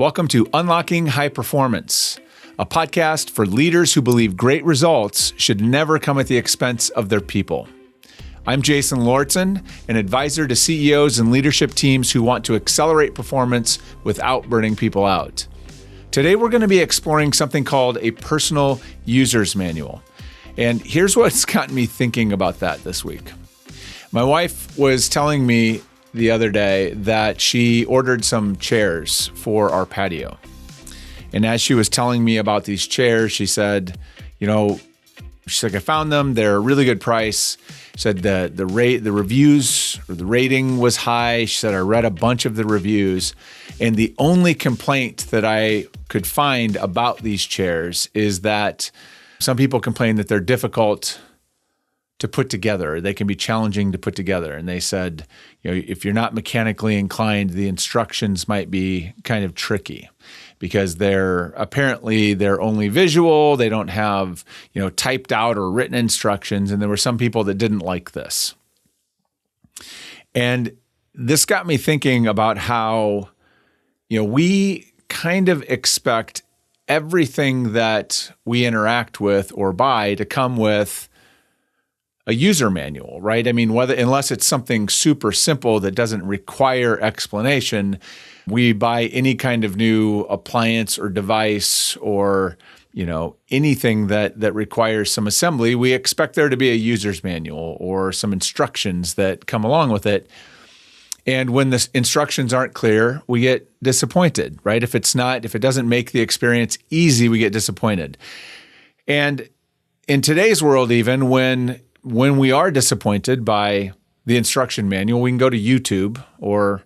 Welcome to Unlocking High Performance, a podcast for leaders who believe great results should never come at the expense of their people. I'm Jason Lauritsen, an advisor to CEOs and leadership teams who want to accelerate performance without burning people out. Today, we're going to be exploring something called a personal user's manual. And here's what's gotten me thinking about that this week. My wife was telling me the other day that she ordered some chairs for our patio. And as she was telling me about these chairs, she said, I found them. They're a really good price. She said the reviews or the rating was high. She said, I read a bunch of the reviews. And the only complaint that I could find about these chairs is that some people complain that they're difficult to put together. They can be challenging to put together. And they said, if you're not mechanically inclined, the instructions might be kind of tricky because they're only visual. They don't have, typed out or written instructions. And there were some people that didn't like this. And this got me thinking about how, we kind of expect everything that we interact with or buy to come with a user manual, right? I mean, unless it's something super simple that doesn't require explanation, we buy any kind of new appliance or device or, anything that requires some assembly, we expect there to be a user's manual or some instructions that come along with it. And when the instructions aren't clear, we get disappointed, right? If it doesn't make the experience easy, we get disappointed. And in today's world, even when we are disappointed by the instruction manual, we can go to YouTube or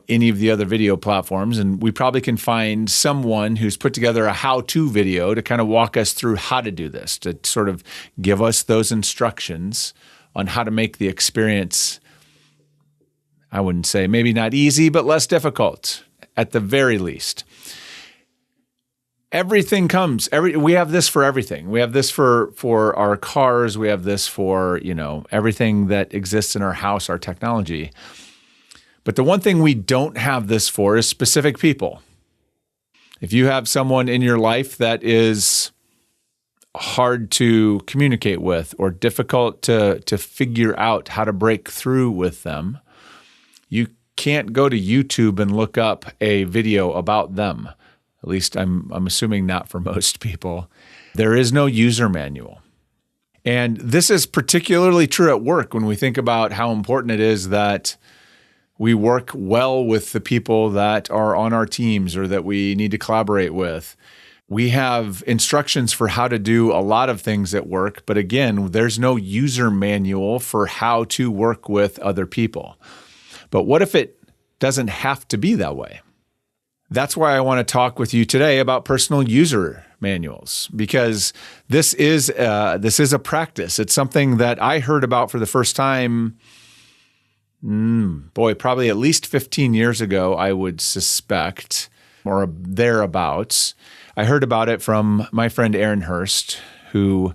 any of the other video platforms, and we probably can find someone who's put together a how-to video to kind of walk us through how to do this, to sort of give us those instructions on how to make the experience, I wouldn't say maybe not easy, but less difficult at the very least. Everything we have this for everything. We have this for our cars. We have this for, everything that exists in our house, our technology. But the one thing we don't have this for is specific people. If you have someone in your life that is hard to communicate with or difficult to figure out how to break through with them, you can't go to YouTube and look up a video about them. At least I'm assuming not for most people. There is no user manual. And this is particularly true at work when we think about how important it is that we work well with the people that are on our teams or that we need to collaborate with. We have instructions for how to do a lot of things at work, but again, there's no user manual for how to work with other people. But what if it doesn't have to be that way? That's why I want to talk with you today about personal user manuals, because this is a practice. It's something that I heard about for the first time, probably at least 15 years ago, I would suspect, or thereabouts. I heard about it from my friend Aaron Hurst, who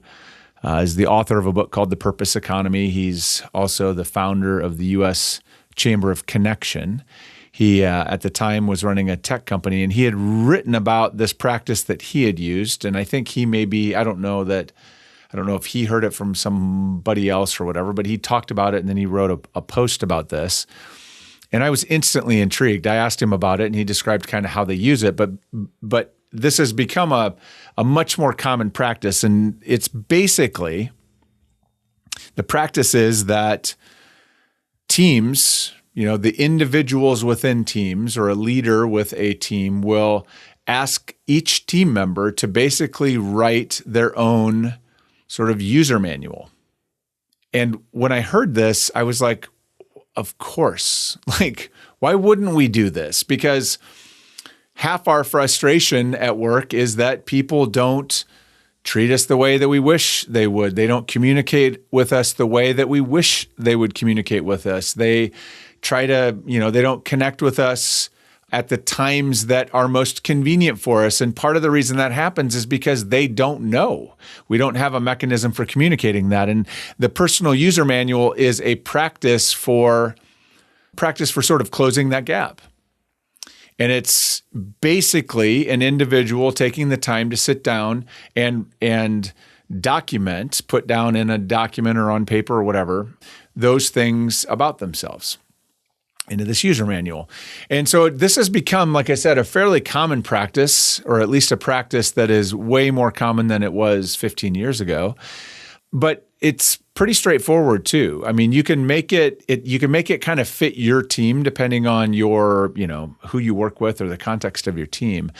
is the author of a book called The Purpose Economy. He's also the founder of the U.S. Chamber of Connection. He, at the time, was running a tech company, and he had written about this practice that he had used. And I think he I don't know if he heard it from somebody else or whatever, but he talked about it, and then he wrote a post about this. And I was instantly intrigued. I asked him about it, and he described kind of how they use it. But this has become a much more common practice. And it's basically, the practice is that teams, the individuals within teams or a leader with a team will ask each team member to basically write their own sort of user manual. And when I heard this, I was like, of course. Why wouldn't we do this? Because half our frustration at work is that people don't treat us the way that we wish they would. They don't communicate with us the way that we wish they would communicate with us. They try to, they don't connect with us at the times that are most convenient for us. And part of the reason that happens is because they don't know. We don't have a mechanism for communicating that. And the personal user manual is a practice for sort of closing that gap. And it's basically an individual taking the time to sit down and document, put down in a document or on paper or whatever, those things about themselves into this user manual. And so this has become, like I said, a fairly common practice, or at least a practice that is way more common than it was 15 years ago. But it's pretty straightforward too. I mean, you can make it kind of fit your team depending on your, who you work with or the context of your team.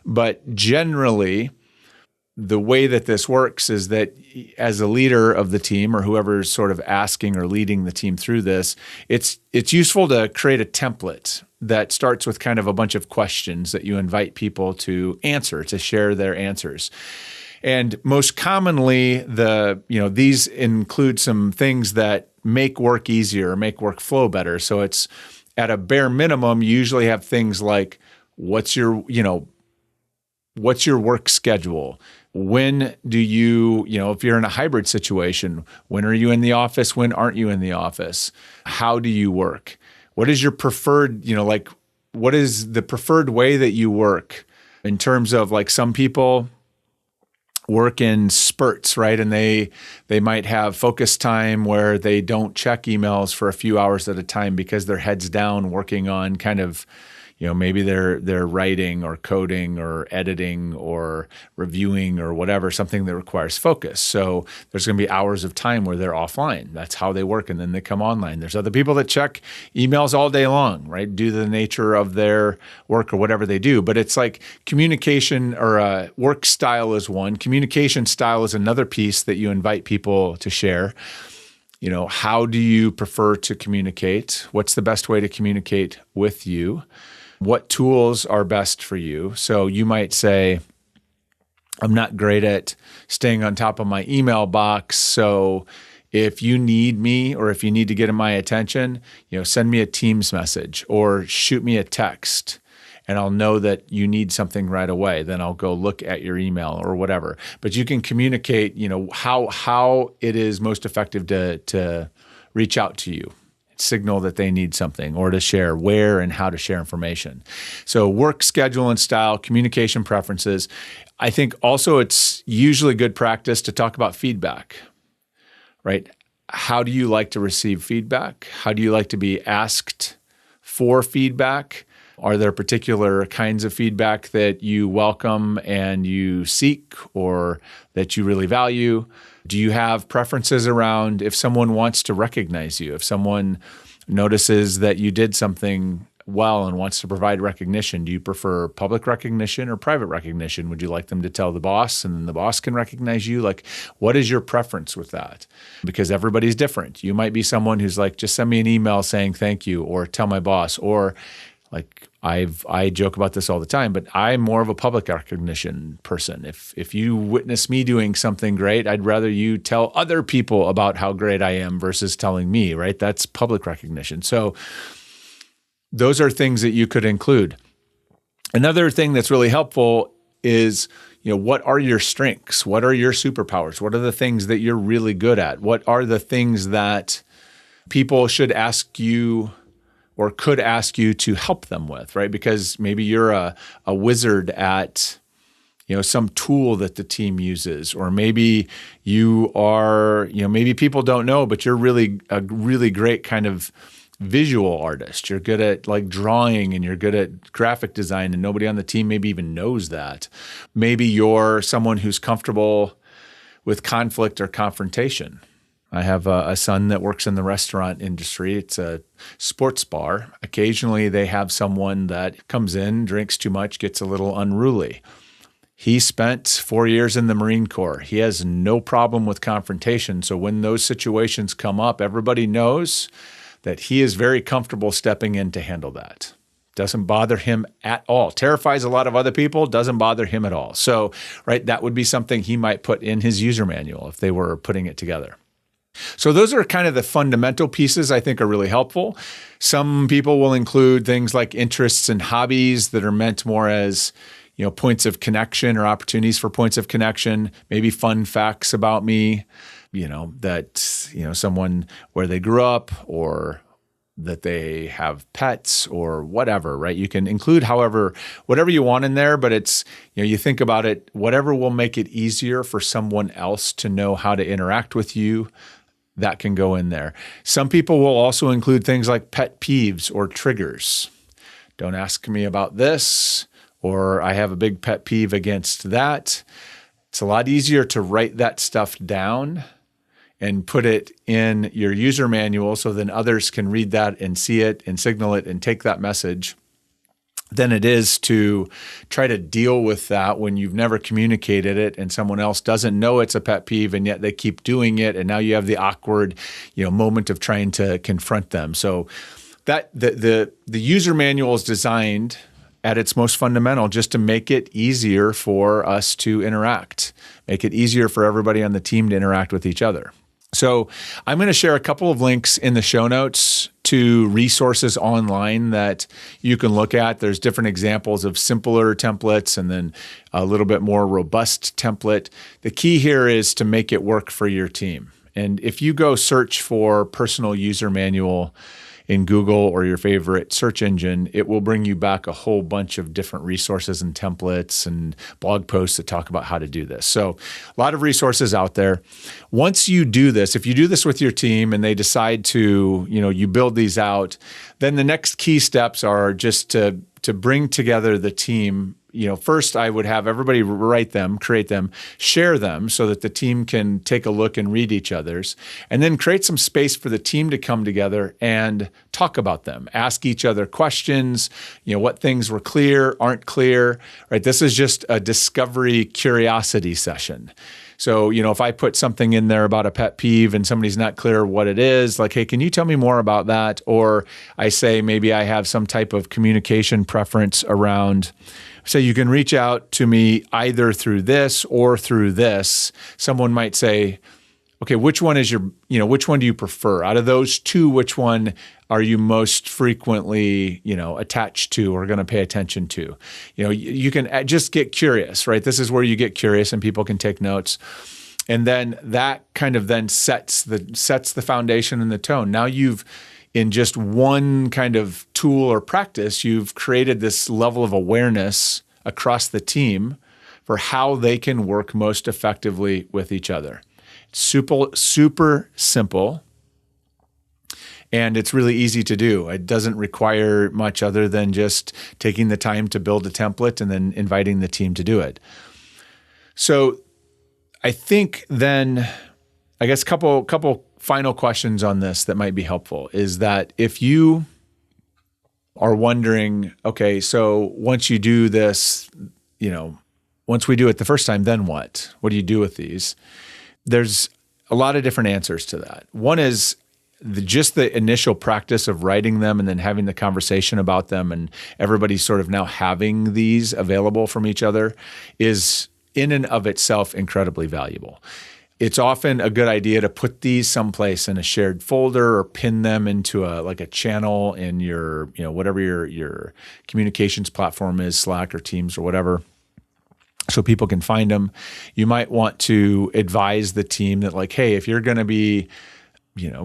But generally, the way that this works is that as a leader of the team, or whoever's sort of asking or leading the team through this, it's useful to create a template that starts with kind of a bunch of questions that you invite people to answer, to share their answers. And most commonly, these include some things that make work easier, make work flow better. So it's at a bare minimum, you usually have things like, what's your work schedule? When do you, if you're in a hybrid situation, when are you in the office? When aren't you in the office? How do you work? What is your preferred, what is the preferred way that you work in terms of, like, some people work in spurts, right? And they might have focus time where they don't check emails for a few hours at a time because their head's down working on kind of, maybe they're writing or coding or editing or reviewing or whatever, something that requires focus. So there's going to be hours of time where they're offline. That's how they work, and then they come online. There's other people that check emails all day long, right, due to the nature of their work or whatever they do. But it's like communication, or work style is one. Communication style is another piece that you invite people to share. How do you prefer to communicate? What's the best way to communicate with you? What tools are best for you? So you might say, I'm not great at staying on top of my email box. So if you need me, or if you need to get my attention, send me a Teams message or shoot me a text, and I'll know that you need something right away. Then I'll go look at your email or whatever. But you can communicate, how it is most effective to reach out to you, signal that they need something, or to share where and how to share information. So work schedule and style, communication preferences. I think also it's usually good practice to talk about feedback, right? How do you like to receive feedback? How do you like to be asked for feedback? Are there particular kinds of feedback that you welcome and you seek, or that you really value? Do you have preferences around if someone wants to recognize you, if someone notices that you did something well and wants to provide recognition? Do you prefer public recognition or private recognition? Would you like them to tell the boss and then the boss can recognize you? Like, what is your preference with that? Because everybody's different. You might be someone who's like, just send me an email saying thank you, or tell my boss, or like I joke about this all the time, but I'm more of a public recognition person. If you witness me doing something great, I'd rather you tell other people about how great I am versus telling me, right? That's public recognition. So those are things that you could include. Another thing that's really helpful is, what are your strengths? What are your superpowers? What are the things that you're really good at? What are the things that people should ask you or could ask you to help them with, right? Because maybe you're a wizard at, some tool that the team uses, or maybe you are, maybe people don't know, but you're a really great kind of visual artist. You're good at like drawing, and you're good at graphic design, and nobody on the team maybe even knows that. Maybe you're someone who's comfortable with conflict or confrontation. I have a son that works in the restaurant industry. It's a sports bar. Occasionally they have someone that comes in, drinks too much, gets a little unruly. He spent 4 years in the Marine Corps. He has no problem with confrontation. So when those situations come up, everybody knows that he is very comfortable stepping in to handle that. Doesn't bother him at all. Terrifies a lot of other people, doesn't bother him at all. So, right, that would be something he might put in his user manual if they were putting it together. So those are kind of the fundamental pieces I think are really helpful. Some people will include things like interests and hobbies that are meant more as, points of connection or opportunities for points of connection, maybe fun facts about me, someone where they grew up, or that they have pets or whatever, right? You can include whatever you want in there, but it's, you think about it, whatever will make it easier for someone else to know how to interact with you, that can go in there. Some people will also include things like pet peeves or triggers. Don't ask me about this, or I have a big pet peeve against that. It's a lot easier to write that stuff down and put it in your user manual so then others can read that and see it and signal it and take that message than it is to try to deal with that when you've never communicated it and someone else doesn't know it's a pet peeve and yet they keep doing it. And now you have the awkward, moment of trying to confront them. So that the user manual is designed at its most fundamental just to make it easier for us to interact, make it easier for everybody on the team to interact with each other. So I'm going to share a couple of links in the show notes to resources online that you can look at. There's different examples of simpler templates and then a little bit more robust template. The key here is to make it work for your team. And if you go search for personal user manual in Google or your favorite search engine, it will bring you back a whole bunch of different resources and templates and blog posts that talk about how to do this. So a lot of resources out there. Once you do this, if you do this with your team and they decide to, you build these out, then the next key steps are just to bring together the team. First I would have everybody write them, create them, share them so that the team can take a look and read each other's, and then create some space for the team to come together and talk about them, ask each other questions, what things were clear, aren't clear, right? This is just a discovery curiosity session. So, if I put something in there about a pet peeve and somebody's not clear what it is, like, hey, can you tell me more about that? Or I say, maybe I have some type of communication preference around, so you can reach out to me either through this or through this. Someone might say, okay, which one do you prefer? Out of those two, which one are you most frequently, attached to or going to pay attention to? You can just get curious, right? This is where you get curious and people can take notes. And then that kind of then sets the foundation and the tone. Now in just one kind of tool or practice, you've created this level of awareness across the team for how they can work most effectively with each other. Super simple, and it's really easy to do. It doesn't require much other than just taking the time to build a template and then inviting the team to do it. So I think then, I guess a couple final questions on this that might be helpful is that if you are wondering, okay, so once you do this, once we do it the first time, then what? What do you do with these? There's a lot of different answers to that. One is just the initial practice of writing them and then having the conversation about them and everybody sort of now having these available from each other is in and of itself incredibly valuable. It's often a good idea to put these someplace in a shared folder or pin them into a channel in your, whatever your communications platform is, Slack or Teams or whatever, so people can find them. You might want to advise the team that, like, hey, if you're going to be,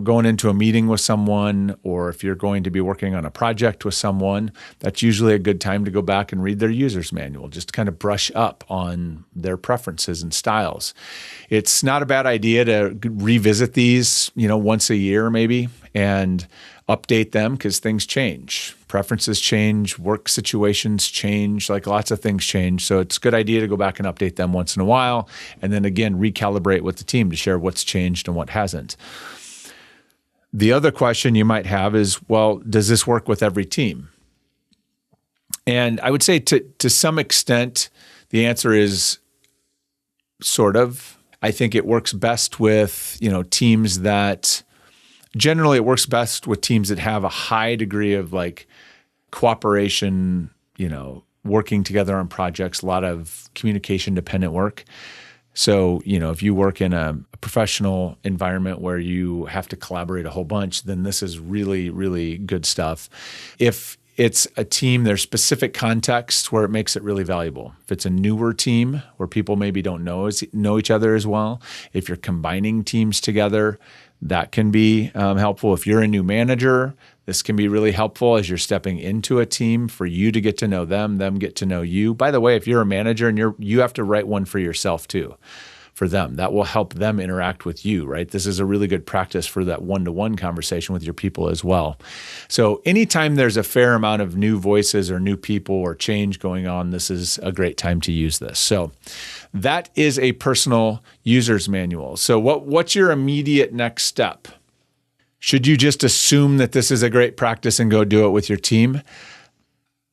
going into a meeting with someone, or if you're going to be working on a project with someone, that's usually a good time to go back and read their user's manual, just to kind of brush up on their preferences and styles. It's not a bad idea to revisit these, once a year maybe, and update them because things change. Preferences change, work situations change, like lots of things change. So it's a good idea to go back and update them once in a while, and then again, recalibrate with the team to share what's changed and what hasn't. The other question you might have is, well, does this work with every team? And I would say to some extent, the answer is sort of. I think it works best with, teams that generally it works best with teams that have a high degree of like cooperation, working together on projects, a lot of communication dependent work. So, if you work in a professional environment where you have to collaborate a whole bunch, then this is really, really good stuff. If it's a team, there's specific contexts where it makes it really valuable. If it's a newer team where people maybe don't know each other as well, if you're combining teams together, That can be helpful. If you're a new manager, this can be really helpful as you're stepping into a team for you to get to know them get to know you. By the way, if you're a manager and you have to write one for yourself too, for them. That will help them interact with you, right? This is a really good practice for that one-to-one conversation with your people as well. So anytime there's a fair amount of new voices or new people or change going on, this is a great time to use this. So that is a personal user's manual. So what's your immediate next step? Should you just assume that this is a great practice and go do it with your team?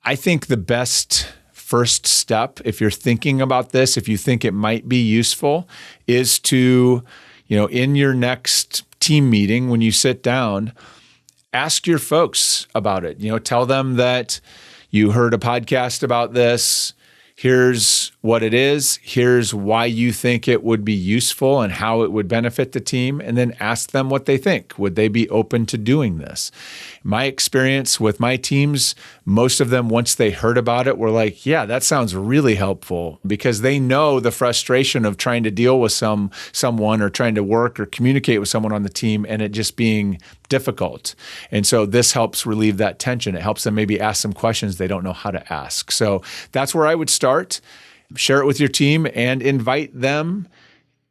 I think the best first step, if you're thinking about this, if you think it might be useful, is to, in your next team meeting, when you sit down, ask your folks about it. Tell them that you heard a podcast about this. Here's what it is. Here's why you think it would be useful and how it would benefit the team. And then ask them what they think. Would they be open to doing this? My experience with my teams, most of them, once they heard about it, were like, yeah, that sounds really helpful, because they know the frustration of trying to deal with someone or trying to work or communicate with someone on the team and it just being difficult. And so this helps relieve that tension. It helps them maybe ask some questions they don't know how to ask. So that's where I would start. Share it with your team and invite them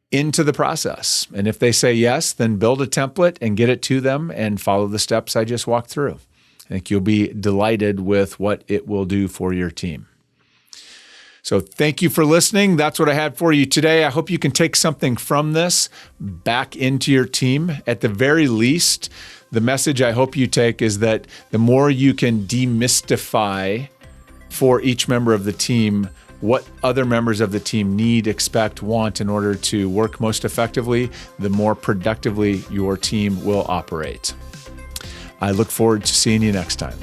into the process. And if they say yes, then build a template and get it to them and follow the steps I just walked through. I think you'll be delighted with what it will do for your team. So thank you for listening. That's what I had for you today. I hope you can take something from this back into your team. At the very least, the message I hope you take is that the more you can demystify for each member of the team what other members of the team need, expect, want in order to work most effectively, the more productively your team will operate. I look forward to seeing you next time.